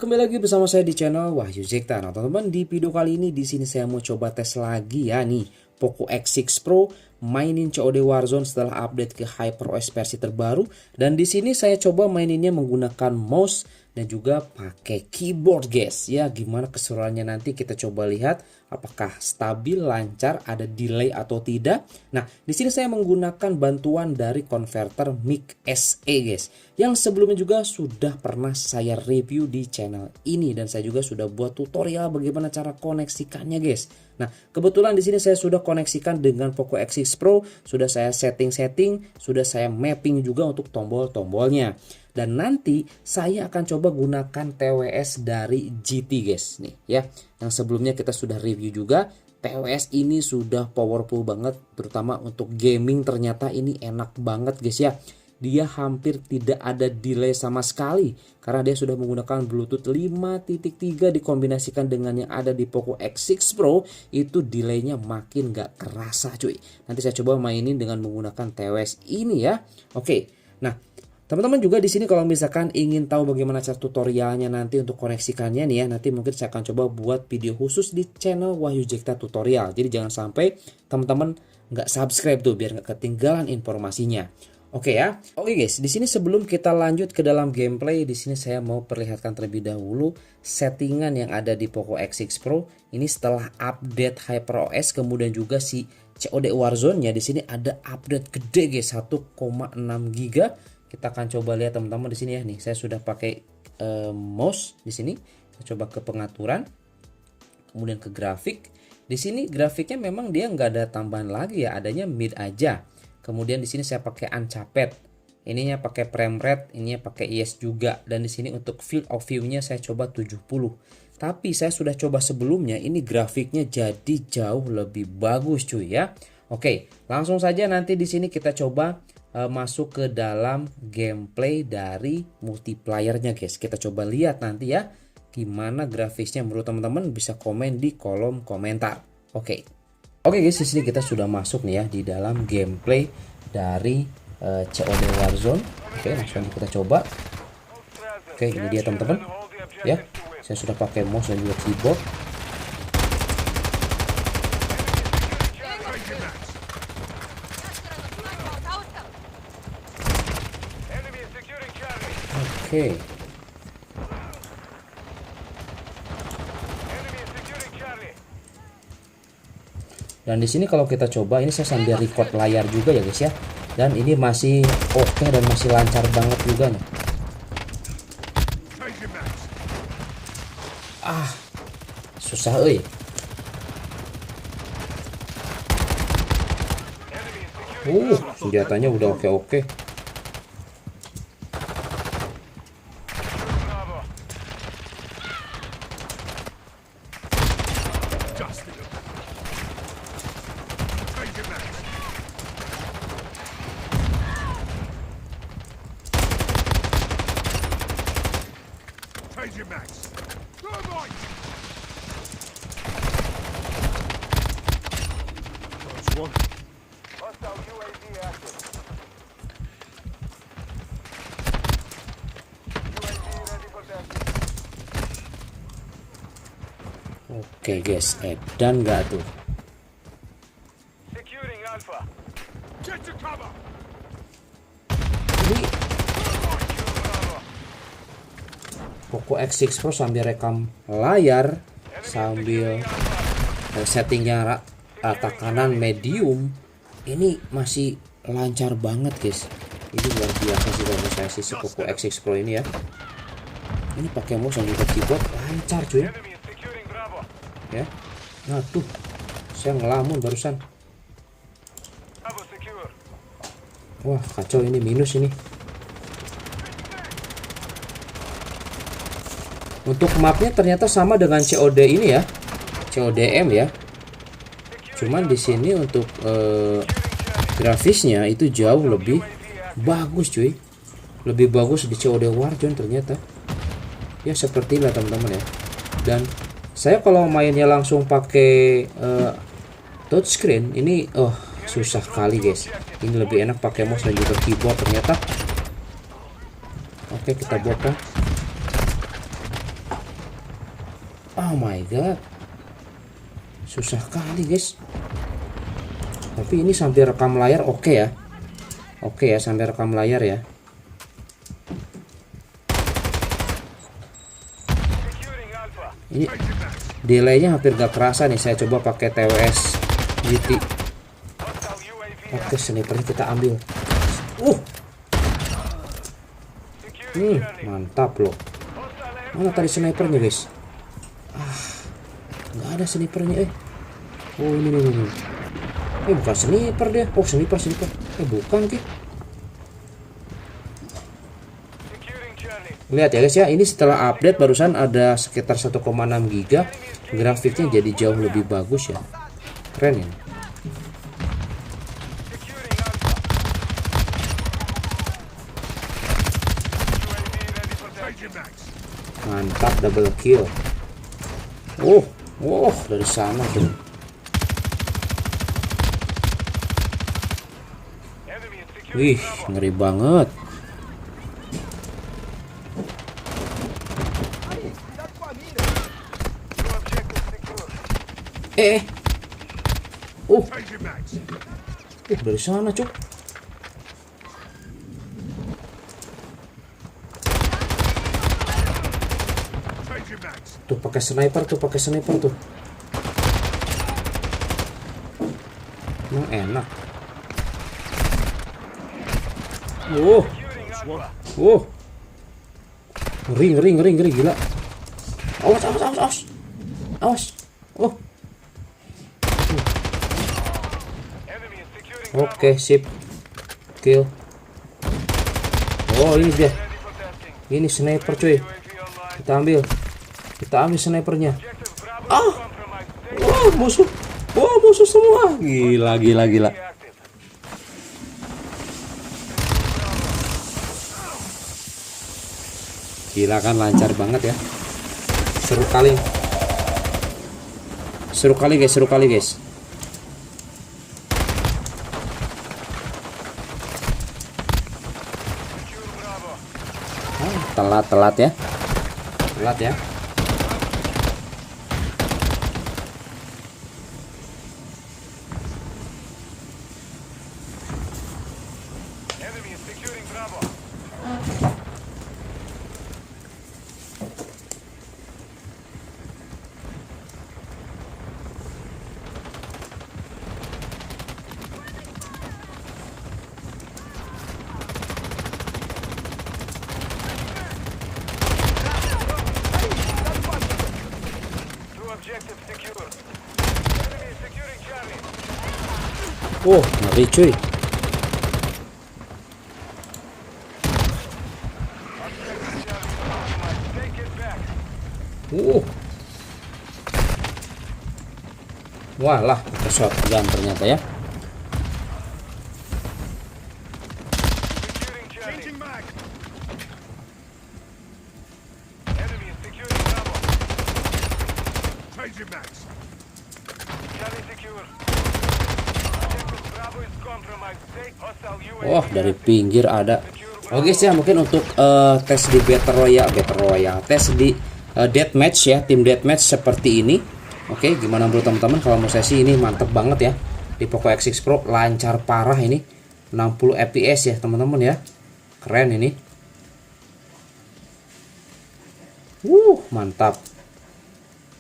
Kembali lagi bersama saya di channel Wahyu Zekta. Nah, teman-teman, di video kali ini di sini saya mau coba tes lagi ya nih Poco X6 Pro mainin COD Warzone setelah update ke HyperOS versi terbaru, dan di sini saya coba maininnya menggunakan mouse dan juga pakai keyboard, guys. Ya, gimana keseruannya nanti kita coba lihat apakah stabil, lancar, ada delay atau tidak. Nah, di sini saya menggunakan bantuan dari konverter mic SE, guys, yang sebelumnya juga sudah pernah saya review di channel ini, dan saya juga sudah buat tutorial bagaimana cara koneksikannya, guys. Nah, kebetulan di sini saya sudah koneksikan dengan Poco X6 Pro, sudah saya setting, sudah saya mapping juga untuk tombol-tombolnya. Dan nanti saya akan coba gunakan TWS dari GT, guys, nih ya. Yang sebelumnya kita sudah review juga. TWS ini sudah powerful banget, terutama untuk gaming. Ternyata ini enak banget, guys ya. Dia hampir tidak ada delay sama sekali karena dia sudah menggunakan Bluetooth 5.3 dikombinasikan dengan yang ada di Poco X6 Pro. Itu delaynya makin gak kerasa, cuy. Nanti saya coba mainin dengan menggunakan TWS ini ya. Oke. Nah, teman-teman juga di sini kalau misalkan ingin tahu bagaimana cara tutorialnya nanti untuk koneksikannya nih ya, nanti mungkin saya akan coba buat video khusus di channel Wahyu Zekta Tutorial. Jadi jangan sampai teman-teman nggak subscribe tuh biar nggak ketinggalan informasinya. Oke ya. Oke guys, di sini sebelum kita lanjut ke dalam gameplay, di sini saya mau perlihatkan terlebih dahulu settingan yang ada di Poco X6 Pro. Ini setelah update HyperOS, kemudian juga si COD Warzone-nya di sini ada update gede guys, 1,6 GB. Kita akan coba lihat teman-teman di sini ya. Nih, saya sudah pakai mouse di sini. Saya coba ke pengaturan, kemudian ke grafik. Di sini grafiknya memang dia nggak ada tambahan lagi ya, adanya mid aja. Kemudian di sini saya pakai uncaped, ininya pakai frame rate, ininya pakai IS juga. Dan di sini untuk field of view-nya saya coba 70. Tapi saya sudah coba sebelumnya, ini grafiknya jadi jauh lebih bagus, cuy ya. Oke, langsung saja nanti di sini kita coba masuk ke dalam gameplay dari multiplayer-nya, guys. Kita coba lihat nanti ya gimana grafisnya menurut teman-teman, bisa komen di kolom komentar. Oke, guys, di sini kita sudah masuk nih ya di dalam gameplay dari COD Warzone. Oke, langsung kita coba. Oke, ini dia teman-teman. Ya, saya sudah pakai mouse dan juga keyboard. Oke. Dan di sini kalau kita coba, ini saya sambil record layar juga ya guys ya. Dan ini masih oke dan masih lancar banget juga nih. Susah euy. Senjatanya udah oke. Oke guys, edan nggak tuh? Ini Poco X6 Pro sambil rekam layar, sambil settingnya rata kanan medium, ini masih lancar banget guys. Ini luar biasa sih kalau saya sih Poco X6 Pro ini ya. Ini pakai mouse dan juga keyboard lancar cuy. Ya, nah tuh saya ngelamun barusan. Wah kacau, ini minus ini. Untuk mapnya ternyata sama dengan COD ini ya, CODM ya. Cuman di sini untuk grafisnya itu jauh lebih bagus cuy, lebih bagus di COD Warzone ternyata. Ya seperti inilah teman-teman ya. Dan saya kalau mainnya langsung pakai touchscreen ini susah kali guys. Ini lebih enak pakai mouse dan juga keyboard ternyata. Oke, kita buka. Oh my god, susah kali guys. Tapi ini sampai rekam layar oke ya. Oke ya, sampai rekam layar ya. Ini delaynya hampir gak kerasa nih. Saya coba pakai TWS GT. Oke, snipernya kita ambil. Mantap loh. Mana tadi snipernya guys? Nggak ada snipernya. Oh ini. Bukan sniper dia. Oh sniper. Bukan ki. Lihat ya guys ya, ini setelah update barusan ada sekitar 1,6 GB. Grafiknya jadi jauh lebih bagus ya. Keren ya. Mantap, double kill. Dari sana tuh. Wih, ngeri banget. Dari sana cuk. Tuh pakai sniper tuh. Emang enak. Ngeri gila. Awas. Oke, sip. Kill. Oh, ini dia. Ini sniper cuy. Kita ambil snipernya. Musuh. Musuh semua. Gila. Gila kan, lancar banget ya. Seru kali guys. Telat ya. Ngeri cuy. Walah, pakai shotgun ternyata ya. Dari pinggir ada. Oke guys ya, mungkin untuk tes di Battle Royale, tes di deathmatch ya, tim deathmatch seperti ini. Oke, gimana menurut teman-teman? Kalau menurut saya sih ini mantep banget ya. Di Poco X6 Pro lancar parah ini. 60 fps ya teman-teman ya. Keren ini. Mantap.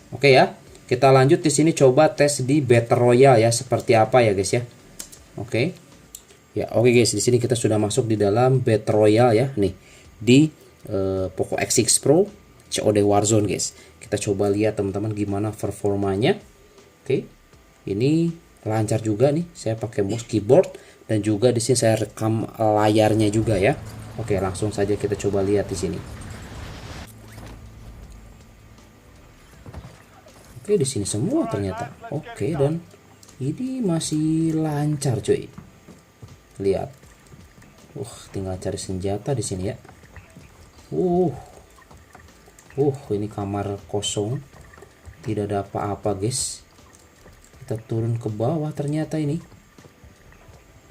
Oke ya. Kita lanjut di sini coba tes di Battle Royale ya, seperti apa ya guys ya. Oke. Ya, oke guys, di sini kita sudah masuk di dalam Battle Royale ya, nih di Poco X6 Pro COD Warzone guys. Kita coba lihat teman-teman gimana performanya. Oke, ini lancar juga nih. Saya pakai mouse keyboard dan juga di sini saya rekam layarnya juga ya. Oke, langsung saja kita coba lihat di sini. Oke, di sini semua ternyata. Oke, dan ini masih lancar cuy. Lihat. Tinggal cari senjata di sini ya. Ini kamar kosong. Tidak ada apa-apa, guys. Kita turun ke bawah ternyata ini.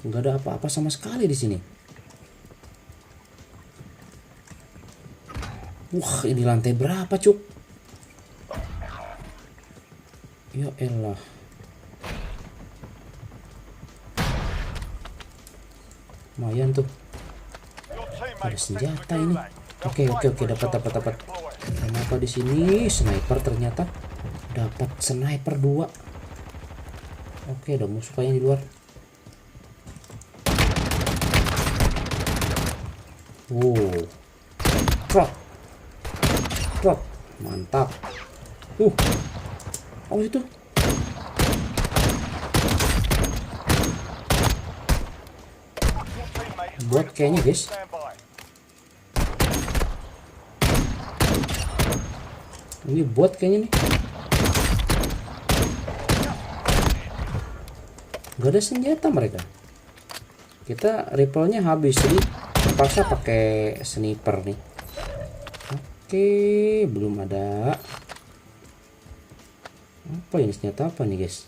Enggak ada apa-apa sama sekali di sini. Ini lantai berapa, cuk? Ya elah. Lumayan tuh. Ada senjata ini. Oke, dapat. Kenapa di sini sniper ternyata? Dapat sniper 2. Oke, ada musuh kayaknya di luar. Wow. Trot. Mantap. Oh itu. Buat kayaknya, guys. Ini buat kayaknya nih. Gak ada senjata mereka. Kita rifle-nya habis, jadi terpaksa pakai sniper nih. Oke, belum ada. Apa ini, senjata apa nih, guys?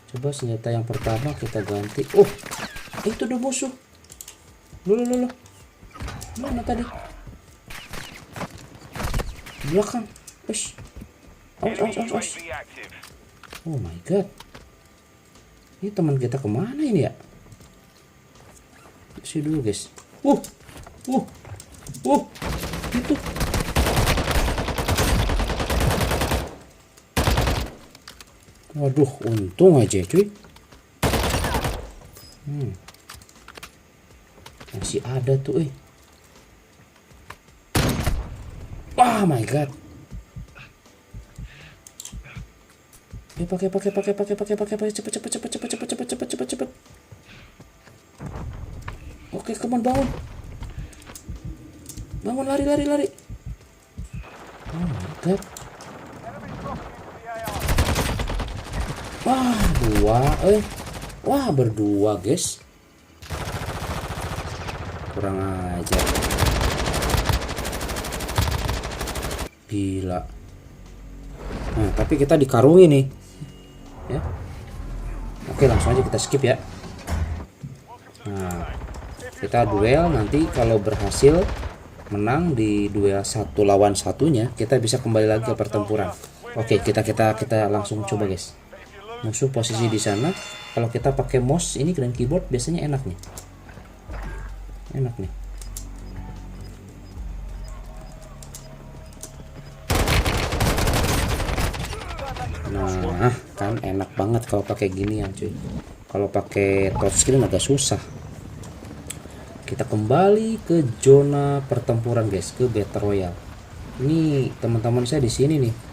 Coba senjata yang pertama kita ganti. Oh, itu ada musuh. Loh. Mana tadi? Belakang. Awas. Oh my god. Ini teman kita kemana ini ya? Isi dulu, guys. Itu. Waduh, untung aja cuy. Masih ada tuh, Oh my god. Pakai cepet. Oke, come on, bangun, lari. Oh my god. Wah, wah, berdua, guys. Kurang ajar. Gila. Nah, tapi kita dikarungi nih. Ya. Oke, langsung aja kita skip ya. Nah, kita duel, nanti kalau berhasil menang di duel 1 lawan 1-nya, kita bisa kembali lagi ke pertempuran. Oke, kita langsung coba, guys. Musuh posisi di sana. Kalau kita pakai mouse ini dan keyboard biasanya enak nih. Nah, kan enak banget kalau pakai ginian, cuy. Kalau pakai touchscreen agak susah. Kita kembali ke zona pertempuran, guys, ke Battle Royale. Ini teman-teman saya di sini nih.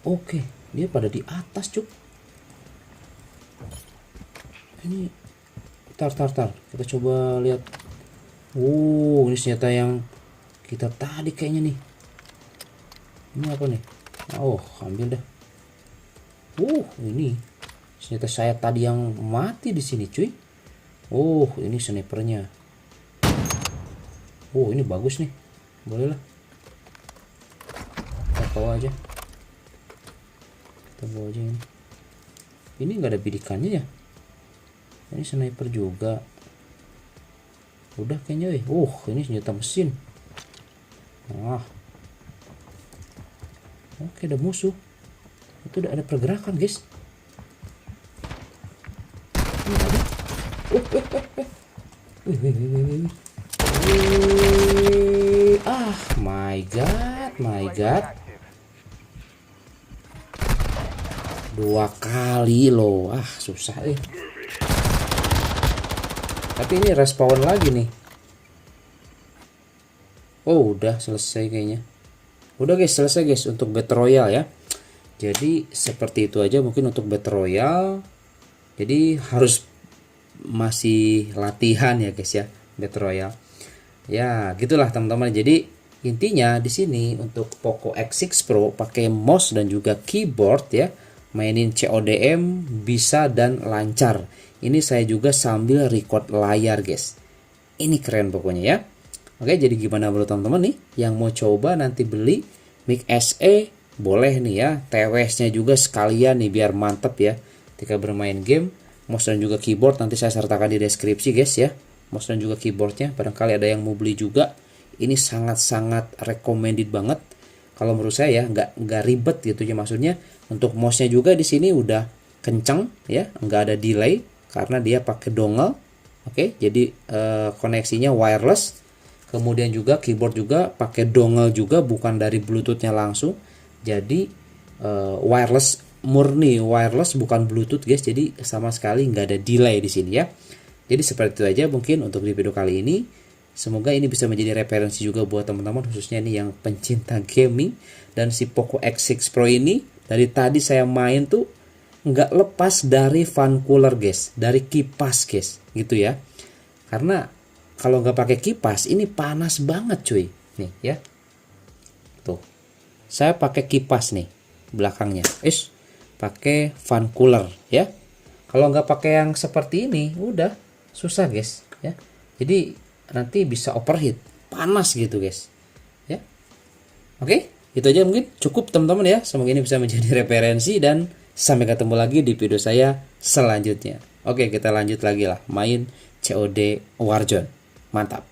Oke, dia pada di atas, cuk. Ini tar. Kita coba lihat. Ini senjata yang kita tadi kayaknya nih. Ini apa nih? Oh, ambil dah. Ini senjata saya tadi yang mati di sini, cuy. Ini snipernya. Ini bagus nih. Boleh lah. Kita bawa aja ini. Ini nggak ada bidikannya ya? Ini sniper juga. Udah kayaknya, ini senjata mesin. Oke, ada musuh. Itu udah ada pergerakan, guys. My god. 2 kali loh. Susah Tapi ini respawn lagi nih. Udah selesai kayaknya. Udah, guys, selesai, guys, untuk Battle Royale ya. Jadi seperti itu aja mungkin untuk Battle Royale. Jadi harus masih latihan ya, guys ya, Battle Royale. Ya, gitulah teman-teman. Jadi intinya di sini untuk Poco X6 Pro pakai mouse dan juga keyboard ya. Mainin CODM bisa dan lancar. Ini saya juga sambil record layar, guys. Ini keren pokoknya ya. Oke, jadi gimana menurut teman-teman nih yang mau coba nanti beli mic SE, boleh nih ya. TWS-nya juga sekalian nih biar mantep ya ketika bermain game. Mouse dan juga keyboard nanti saya sertakan di deskripsi, guys ya. Mouse dan juga keyboardnya, barangkali ada yang mau beli juga. Ini sangat-sangat recommended banget. Kalau menurut saya ya nggak ribet gitu ya, maksudnya untuk mouse-nya juga di sini udah kenceng ya, nggak ada delay karena dia pakai dongle. Oke, jadi koneksinya wireless. Kemudian juga keyboard juga pakai dongle juga, bukan dari Bluetooth-nya langsung. Jadi wireless, murni wireless, bukan Bluetooth guys. Jadi sama sekali nggak ada delay di sini ya. Jadi seperti itu aja mungkin untuk di video kali ini. Semoga ini bisa menjadi referensi juga buat teman-teman, khususnya nih yang pencinta gaming. Dan si Poco X6 Pro ini dari tadi saya main tuh nggak lepas dari fan cooler guys, dari kipas guys, gitu ya. Karena kalau nggak pakai kipas ini panas banget cuy. Nih ya, tuh saya pakai kipas nih belakangnya, pakai fan cooler ya. Kalau nggak pakai yang seperti ini udah susah guys ya. Jadi nanti bisa overheat, panas gitu guys ya. Oke, itu aja mungkin cukup teman-teman ya. Semoga ini bisa menjadi referensi dan sampai ketemu lagi di video saya selanjutnya. Oke, kita lanjut lagi lah main COD Warzone. Mantap.